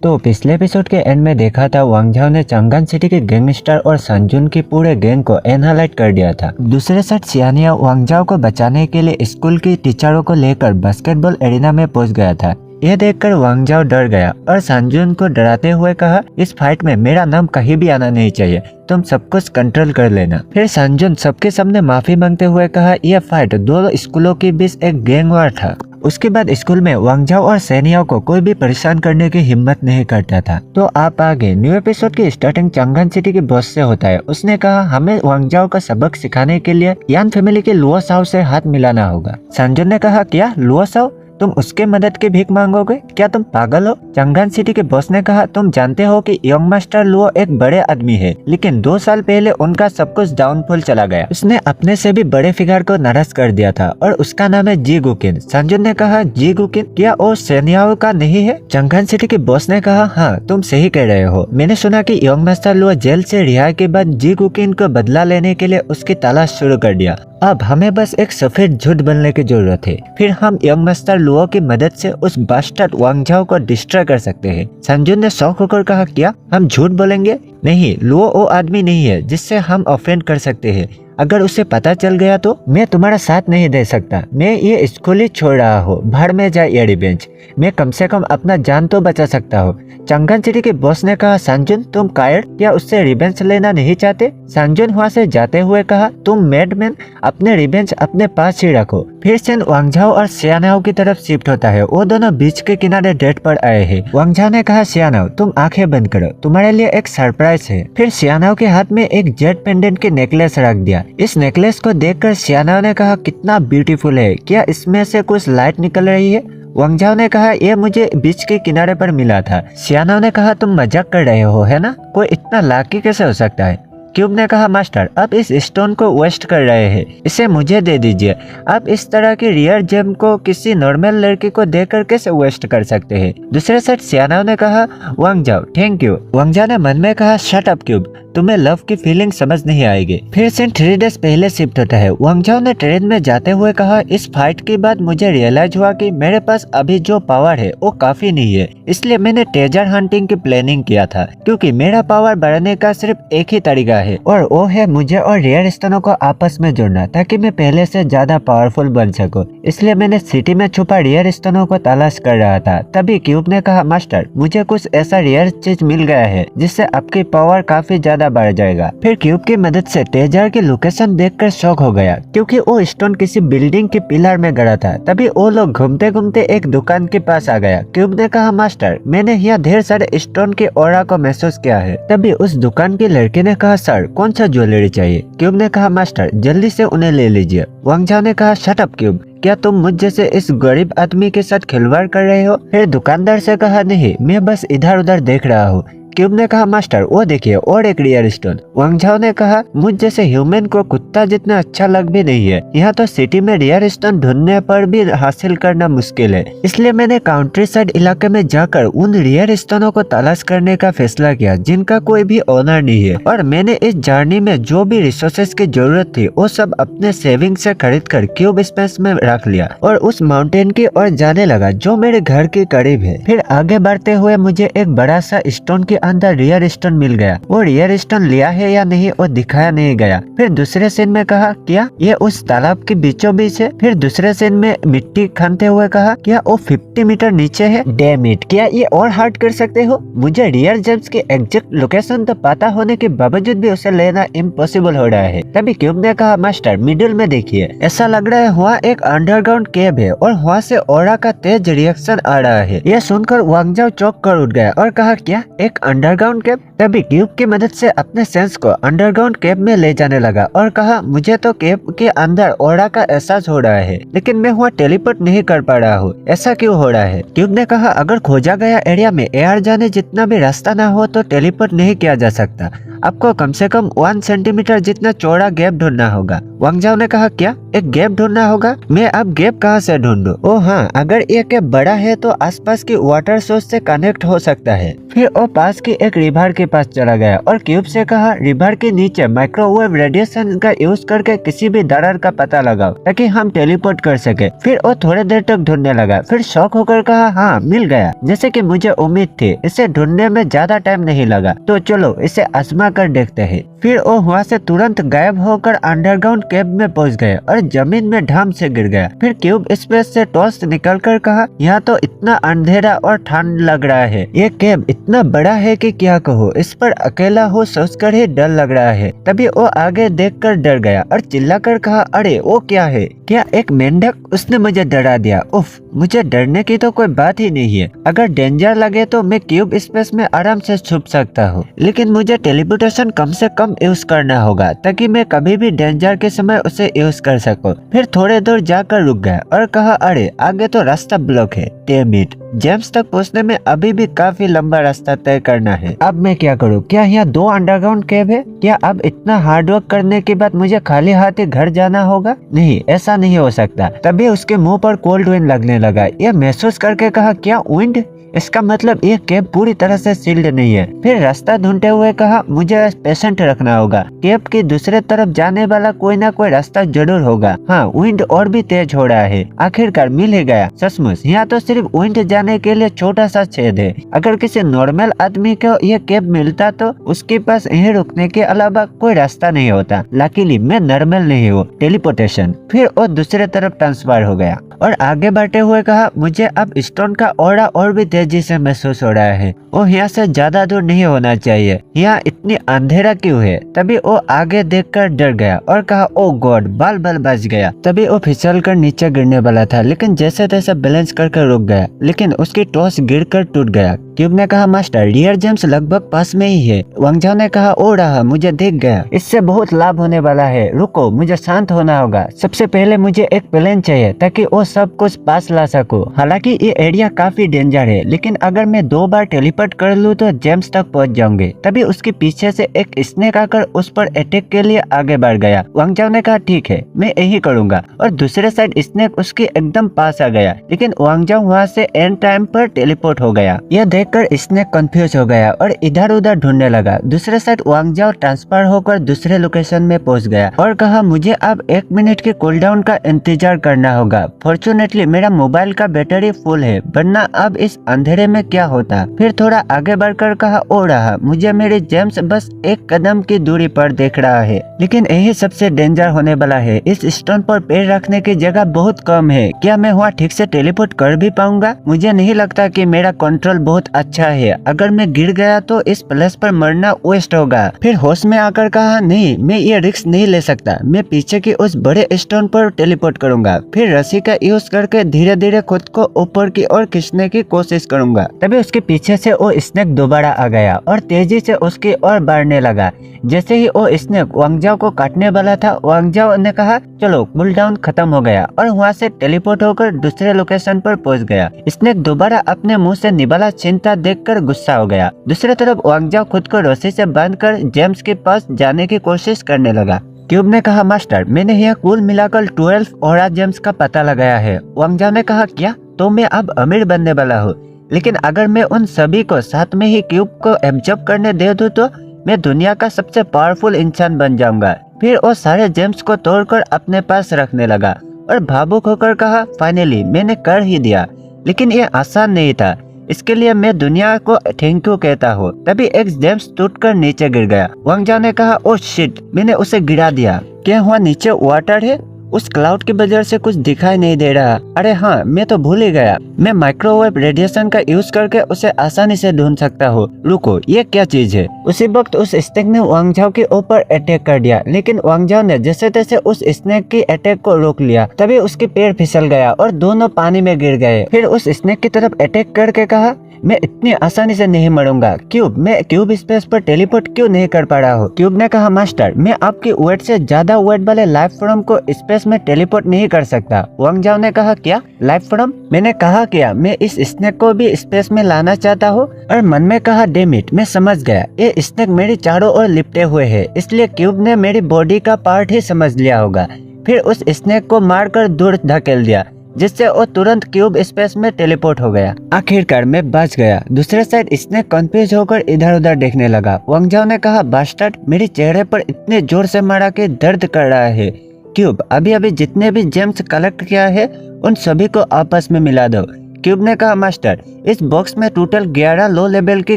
तो पिछले एपिसोड के एंड में देखा था वांग झाओ ने चंगन सिटी के गैंगस्टर और संजुन की पूरे गैंग को एनहाइलाइट कर दिया था। दूसरे साइड सियानिया वांग झाओ को बचाने के लिए स्कूल की टीचरों को लेकर बास्केटबॉल एरिना में पहुंच गया था। यह देखकर वांग झाओ डर गया और संजुन को डराते हुए कहा, इस फाइट में मेरा नाम कहीं भी आना नहीं चाहिए, तुम सब कुछ कंट्रोल कर लेना। फिर संजुन सबके सामने माफी मांगते हुए कहा, यह फाइट दो स्कूलों के बीच एक गैंग वार था। उसके बाद स्कूल में वांग झाओ और सैनियाओं को कोई भी परेशान करने की हिम्मत नहीं करता था। तो आप आगे न्यू एपिसोड की स्टार्टिंग चंगन सिटी के बॉस से होता है। उसने कहा, हमें वांग झाओ का सबक सिखाने के लिए यान फैमिली के लुओ साओ से हाथ मिलाना होगा। संजुन ने कहा, क्या लुओ साओ, तुम उसके मदद की भीख मांगोगे? क्या तुम पागल हो? चंगन सिटी के बॉस ने कहा, तुम जानते हो कि यंग मास्टर लुओ एक बड़े आदमी है, लेकिन 2 साल पहले उनका सब कुछ डाउनफॉल चला गया। उसने अपने से भी बड़े फिगर को नाराज कर दिया था और उसका नाम है जी गुकिन। संजुन ने कहा, जी गुकिन क्या वो सैनियाओं का नहीं है? चंगन सिटी के बॉस ने कहा, हाँ तुम सही कह रहे हो। मैंने सुना कि यंग मास्टर लुओ जेल से रिहाई के बाद जी गुकिन को बदला लेने के लिए उसकी तलाश शुरू कर दिया। अब हमें बस एक सफेद झूठ बनने की जरूरत है, फिर हम यंग मास्टर लुओ की मदद से उस बास्टर्ड वांग झाओ को डिस्ट्रॉय कर सकते हैं। संजुन ने शौक होकर कहा, क्या हम झूठ बोलेंगे? नहीं, लुओ वो आदमी नहीं है जिससे हम ऑफेंड कर सकते हैं। अगर उसे पता चल गया तो मैं तुम्हारा साथ नहीं दे सकता। मैं ये स्कूल ही छोड़ रहा हूँ, भाड़ में जाए ये रिवेंज। मैं कम से कम अपना जान तो बचा सकता हूँ। चंगन सिटी के बॉस ने कहा, संजुन तुम कायर, क्या उससे रिवेंज लेना नहीं चाहते? संजुन वहाँ से जाते हुए कहा, तुम मैडमैन, अपने रिवेंज अपने पास ही रखो। फिर सेन वांग झाओ और सियानाओ की तरफ शिफ्ट होता है। वो दोनों बीच के किनारे डेट पर आए हैं। वांग झाओ ने कहा, सियानाओ तुम आंखें बंद करो, तुम्हारे लिए एक सरप्राइज है। फिर सियानाओ के हाथ में एक जेड पेंडेंट की नेकलेस रख दिया। इस नेकलेस को देखकर सियानाओ ने कहा, कितना ब्यूटीफुल है, क्या इसमें से कुछ लाइट निकल रही है? वांग झाओ ने कहा, यह मुझे बीच के किनारे पर मिला था। सियानाओ ने कहा, तुम मजाक कर रहे हो है ना? कोई इतना लाकी कैसे हो सकता है? क्यूब ने कहा, मास्टर आप इस स्टोन को वेस्ट कर रहे हैं, इसे मुझे दे दीजिए। आप इस तरह की रियर जेम को किसी नॉर्मल लड़की को देकर कैसे वेस्ट कर सकते हैं? दूसरे साइड सियानाओ ने कहा, Wang Zhao thank you. Wang Zhao ने मन में कहा, शट अप क्यूब, तुम्हें लव की फीलिंग समझ नहीं आएगी। फिर से 3 डेज पहले शिफ्ट होता है। वांग झाओ ने ट्रेन में जाते हुए कहा, इस फाइट के बाद मुझे रियलाइज हुआ कि मेरे पास अभी जो पावर है वो काफी नहीं है, इसलिए मैंने ट्रेजर हंटिंग की प्लानिंग किया था, क्योंकि मेरा पावर बढ़ाने का सिर्फ एक ही तरीका है और वो है मुझे और रेयर स्टोनों को आपस में जोड़ना, ताकि मैं पहले से ज्यादा पावरफुल बन सकूं। इसलिए मैंने सिटी में छुपा रेयर स्टोनों को तलाश कर रहा था। तभी क्यूब ने कहा, मास्टर मुझे कुछ ऐसा रेयर चीज मिल गया है जिससे आपकी पावर काफी ज्यादा बढ़ जाएगा। फिर क्यूब की मदद से ट्रेजर की लोकेशन देखकर शॉक हो गया, क्योंकि वो स्टोन किसी बिल्डिंग के पिलर में गड़ा था। तभी वो लोग घूमते घूमते एक दुकान के पास आ गया। क्यूब ने कहा, मास्टर मैंने यहाँ ढेर सारे स्टोन के ऑरा को महसूस किया है। तभी उस दुकान के लड़के ने कहा, सर कौन सा ज्वेलरी चाहिए? क्यूब ने कहा, मास्टर जल्दी से उन्हें ले लीजिए। वांग झाओ ने कहा, शट अप क्यूब, क्या तुम मुझ जैसे इस गरीब आदमी के साथ खिलवाड़ कर रहे हो? फिर दुकानदार से कहा, नहीं मैं बस इधर उधर देख रहा हूँ। क्यूब ने कहा, मास्टर वो देखिए और एक रियर स्टोन। वांग झाओ ने कहा, मुझ जैसे ह्यूमन को कुत्ता जितना अच्छा लग भी नहीं है। यहाँ तो सिटी में रियर स्टोन ढूंढने पर भी हासिल करना मुश्किल है, इसलिए मैंने काउंट्री साइड इलाके में जाकर उन रियर स्टोनों को तलाश करने का फैसला किया जिनका कोई भी ओनर नहीं है। और मैंने इस जर्नी में जो भी रिसोर्सेज की जरूरत थी वो सब अपने सेविंग से खरीद कर क्यूब स्पेस में रख लिया और उस माउंटेन की ओर जाने लगा जो मेरे घर के करीब है। फिर आगे बढ़ते हुए मुझे एक बड़ा सा स्टोन के अंदर रियर स्टोन मिल गया। वो रियर स्टोन लिया है या नहीं वो दिखाया नहीं गया। फिर दूसरे सीन में कहा, क्या ये उस तालाब के बीचों बीच है? फिर दूसरे सीन में मिट्टी खानते हुए कहा, क्या वो 50 मीटर नीचे है? डैम इट, क्या ये और हार्ड कर सकते हो? मुझे रियर जेम्स की एग्जैक्ट लोकेशन तो पता होने के बावजूद भी उसे लेना इम्पॉसिबल हो रहा है। तभी क्यूब ने कहा, मास्टर मिडिल में देखिए, ऐसा लग रहा है वहाँ एक अंडरग्राउंड केव है और वहाँ से ऑरा का तेज रिएक्शन आ रहा है। यह सुनकर वांग झाओ चौंक कर उठ गया और कहा, क्या एक अंडरग्राउंड केव? तभी क्यूब की मदद से अपने सेंस को अंडरग्राउंड केव में ले जाने लगा और कहा, मुझे तो केव के अंदर ऑरा का एहसास हो रहा है, लेकिन मैं वहाँ टेलीपोर्ट नहीं कर पा रहा हूँ, ऐसा क्यों हो रहा है? क्यूब ने कहा, अगर खोजा गया एरिया में एयर जाने जितना भी रास्ता ना हो तो टेलीपोर्ट नहीं किया जा सकता। आपको कम से कम 1 सेंटीमीटर जितना चौड़ा गैप ढूंढना होगा। वांग झाओ ने कहा, क्या एक गैप ढूंढना होगा? मैं अब गैप कहाँ से ढूंढूं? ओ हाँ, अगर ये गैप बड़ा है तो आसपास की वाटर सोर्स से कनेक्ट हो सकता है। फिर वो पास की एक रिवर के पास चला गया और क्यूब से कहा रिवर के नीचे माइक्रोवेव रेडिएशन का यूज करके किसी भी दरार का पता लगाओ ताकि हम टेलीपोर्ट कर सके। फिर वो थोड़ी देर तक ढूंढने लगा, फिर शौक होकर कहा हाँ मिल गया, जैसे कि मुझे उम्मीद थी। इसे ढूंढने में ज्यादा टाइम नहीं लगा, तो चलो इसे आजमा कर देखते हैं। फिर वो वहाँ से तुरंत गायब होकर अंडरग्राउंड केव में पहुंच गए और जमीन में ढाम से गिर गया। फिर क्यूब स्पेस से टॉर्च निकलकर कहा यहाँ तो इतना अंधेरा और ठंड लग रहा है, ये केव इतना बड़ा है कि क्या कहो, इस पर अकेला हो सोचकर ही डर लग रहा है। तभी वो आगे देखकर डर गया और चिल्लाकर कहा अरे वो क्या है, क्या एक मेंढक, उसने मुझे डरा दिया। उफ, मुझे डरने की तो कोई बात ही नहीं है। अगर डेंजर लगे तो मैं क्यूब स्पेस में आराम से छुप सकता हूँ, लेकिन मुझे टेलीपोर्टेशन कम से कम यूज करना होगा ताकि मैं कभी भी डेंजर के समय उसे यूज कर सकूं। फिर थोड़े दूर जाकर रुक गया और कहा अरे आगे तो रास्ता ब्लॉक है, डैम इट, जेम्स तक पहुंचने में अभी भी काफी लंबा रास्ता तय करना है। अब मैं क्या करूं? क्या यहाँ 2 अंडरग्राउंड केव है? क्या अब इतना हार्डवर्क करने के बाद मुझे खाली हाथ ही घर जाना होगा? नहीं, ऐसा नहीं हो सकता। तभी उसके मुंह पर कोल्ड विंड लगने लगा। यह महसूस करके कहा क्या विंड? इसका मतलब ये केव पूरी तरह से सील्ड नहीं है। फिर रास्ता ढूंढते हुए कहा मुझे पेशेंट रखना होगा, केव की दूसरे तरफ जाने वाला कोई ना कोई रास्ता जरूर होगा। हाँ, विंड और भी तेज हो रहा है। आखिरकार मिल ही गया। सचमुच यहाँ तो सिर्फ विंड जाने के लिए छोटा सा छेद है। अगर किसी नॉर्मल आदमी को यह केव मिलता तो उसके पास यहीं रुकने के अलावा कोई रास्ता नहीं होता। लकीली मैं नॉर्मल नहीं हूँ, टेलीपोर्टेशन। फिर वो दूसरे तरफ ट्रांसफर हो गया और आगे बढ़ते हुए कहा मुझे अब स्टोन का ऑरा और भी तेजी से महसूस हो रहा है। वो यहाँ से ज्यादा दूर नहीं होना चाहिए, यहाँ इतनी अंधेरा क्यों है? तभी वो आगे देखकर डर गया और कहा ओ गॉड, बाल बच गया। तभी वो फिसल कर नीचे गिरने वाला था, लेकिन जैसे तैसे बैलेंस करके रुक गया, लेकिन उसकी टॉर्च गिरकर टूट गया। क्यूब ने कहा मास्टर रियर जेम्स लगभग पास में ही है। वांगजाओ ने कहा ओ रहा, मुझे दिख गया, इससे बहुत लाभ होने वाला है। रुको, मुझे शांत होना होगा। सबसे पहले मुझे एक प्लेन चाहिए ताकि वो सब कुछ पास ला सकूं। हालांकि ये एरिया काफी डेंजर है, लेकिन अगर मैं 2 बार टेलीपोर्ट कर लूं तो जेम्स तक पहुंच जाऊंगे। तभी उसके पीछे से एक स्नेक आकर उस पर अटैक के लिए आगे बढ़ गया। वांगजाओ ने कहा ठीक है, मैं यही करूंगा। और दूसरे साइड स्नेक उसके एकदम पास आ गया, लेकिन वांगजाओ वहाँ से एंड टाइम पर टेलीपोर्ट हो गया। यह देखकर स्नेक कंफ्यूज हो गया और इधर उधर ढूंढने लगा। दूसरे साइड वांगजाओ ट्रांसफर होकर दूसरे लोकेशन में पहुंच गया और कहा मुझे अब 1 मिनट के कूलडाउन का इंतजार करना होगा। फॉर्चुनेटली मेरा मोबाइल का बैटरी फुल है, वरना अब इस अंधेरे में क्या होता। फिर थोड़ा आगे बढ़कर कहा ओ रहा, मुझे मेरे जेम्स बस 1 कदम की दूरी पर देख रहा है, लेकिन यही सबसे डेंजर होने वाला है। इस स्टोन पर पैर रखने की जगह बहुत कम है। क्या मैं वहाँ ठीक से टेलीपोर्ट कर भी पाऊंगा? मुझे नहीं लगता कि मेरा कंट्रोल बहुत अच्छा है। अगर मैं गिर गया तो इस प्लेस पर मरना वेस्ट होगा। फिर होश में आकर कहा नहीं, मैं ये रिस्क नहीं ले सकता। मैं पीछे की उस बड़े स्टोन पर टेलीपोर्ट करूंगा, फिर रस्सी का यूज करके धीरे धीरे खुद को ऊपर की ओर खींचने की कोशिश करूंगा। तभी उसके पीछे से वो स्नेक दोबारा आ गया और तेजी से उसकी ओर बढ़ने लगा। जैसे ही वो स्नेक वांगजाओ को काटने वाला था, वांगजाओ ने कहा चलो कूलडाउन खत्म हो गया और वहाँ से टेलीपोर्ट होकर दूसरे लोकेशन पर पहुंच गया। स्नेक दोबारा अपने मुंह से निवाला छीनता देखकर गुस्सा हो गया। दूसरी तरफ वांगजाओ खुद को रस्सी से बांधकर जेम्स के पास जाने की कोशिश करने लगा। क्यूब ने कहा मास्टर मैंने यहाँ कुल मिलाकर 12 ऑरा जेम्स का पता लगाया है। वांगजाओ ने कहा क्या? तो मैं अब अमीर बनने वाला हूँ, लेकिन अगर मैं उन सभी को साथ में ही क्यूब को एब्जॉर्ब करने दे दूँ तो मैं दुनिया का सबसे पावरफुल इंसान बन जाऊंगा। फिर वो सारे जेम्स को तोड़कर अपने पास रखने लगा और भावुक होकर कहा फाइनली मैंने कर ही दिया, लेकिन ये आसान नहीं था। इसके लिए मैं दुनिया को थैंक यू कहता हूँ। तभी एक जेम्स टूटकर नीचे गिर गया। वांगजाओ ने कहा ओ शिट, मैंने उसे गिरा दिया। क्या वहाँ नीचे वाटर है? उस क्लाउड की वजह से कुछ दिखाई नहीं दे रहा। अरे हाँ, मैं तो भूल ही गया। मैं माइक्रोवेव रेडिएशन का यूज करके उसे आसानी से ढूंढ सकता हूँ। रुको, ये क्या चीज है? उसी वक्त उस स्नेक ने वांगजाओ के ऊपर अटैक कर दिया, लेकिन वांगजाओ ने जैसे तैसे उस स्नेक की अटैक को रोक लिया। तभी उसके पैर फिसल गया और दोनों पानी में गिर गए। फिर उस स्नेक की तरफ अटैक करके कहा मैं इतनी आसानी से नहीं मरूंगा। क्यूब, मैं क्यूब स्पेस पर टेलीपोर्ट क्यों नहीं कर पा रहा हूँ? क्यूब ने कहा मास्टर मैं आपकी वेट से ज्यादा वेट वाले लाइफ फॉर्म को स्पेस में टेलीपोर्ट नहीं कर सकता। वांगजाओ ने कहा क्या लाइफ फॉर्म? मैंने कहा क्या मैं इस स्नेक को भी स्पेस में लाना चाहता हूँ। और मन में कहा डैम इट, मैं समझ गया, ये स्नेक मेरी चारों ओर लिपटे हुए है, इसलिए क्यूब ने मेरी बॉडी का पार्ट ही समझ लिया होगा। फिर उस स्नेक को मारकर दूर धकेल दिया। जिससे वो तुरंत क्यूब स्पेस में टेलीपोर्ट हो गया। आखिरकार मैं बच गया। दूसरे साइड स्नेक कंफ्यूज होकर इधर उधर देखने लगा। वांग जाओ ने कहा, बास्टर्ड, मेरे चेहरे पर इतने जोर से मारा कि दर्द कर रहा है। क्यूब, अभी अभी जितने भी जेम्स कलेक्ट किया है उन सभी को आपस में मिला दो। क्यूब ने कहा, मास्टर, इस बॉक्स में टोटल 11 लो लेवल की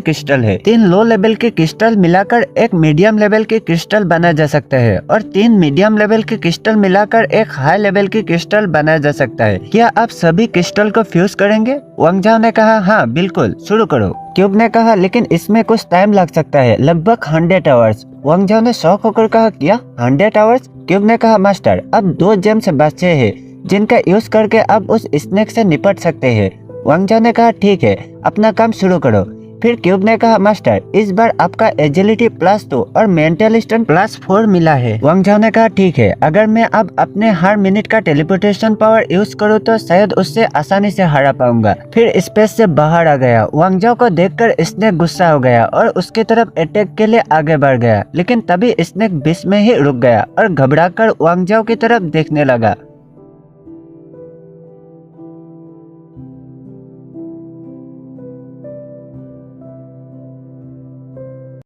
क्रिस्टल है। 3 लो लेवल की क्रिस्टल मिलाकर एक मीडियम लेवल की क्रिस्टल बनाया जा सकता है और 3 मीडियम लेवल की क्रिस्टल मिलाकर एक हाई लेवल की क्रिस्टल बनाया जा सकता है। क्या आप सभी क्रिस्टल को फ्यूज करेंगे? वांग जाओ ने कहा, हाँ बिल्कुल, शुरू करो। क्यूब ने कहा, लेकिन इसमें कुछ टाइम लग सकता है, लगभग 100 आवर्स। वांग जाओ ने शौक होकर कहा, क्या 100 आवर्स? क्यूब ने कहा, मास्टर, अब 2 जेम्स बचे हैं जिनका यूज करके अब उस स्नेक से निपट सकते हैं। वांग जाओ ने कहा, ठीक है, अपना काम शुरू करो। फिर क्यूब ने कहा, मास्टर, इस बार आपका एजिलिटी +2 और मेंटल स्ट्रेंथ +4 मिला है। वांग जाओ ने कहा, ठीक है, अगर मैं अब अपने हर मिनट का टेलीपोर्टेशन पावर यूज करूँ तो शायद उससे आसानी से हरा पाऊंगा। फिर स्पेस से बाहर आ गया। वांग जाओ को देखकर स्नेक गुस्सा हो गया और उसकी तरफ अटैक के लिए आगे बढ़ गया, लेकिन तभी स्नेक बीच में ही रुक गया और घबराकर वांग जाओ की तरफ देखने लगा।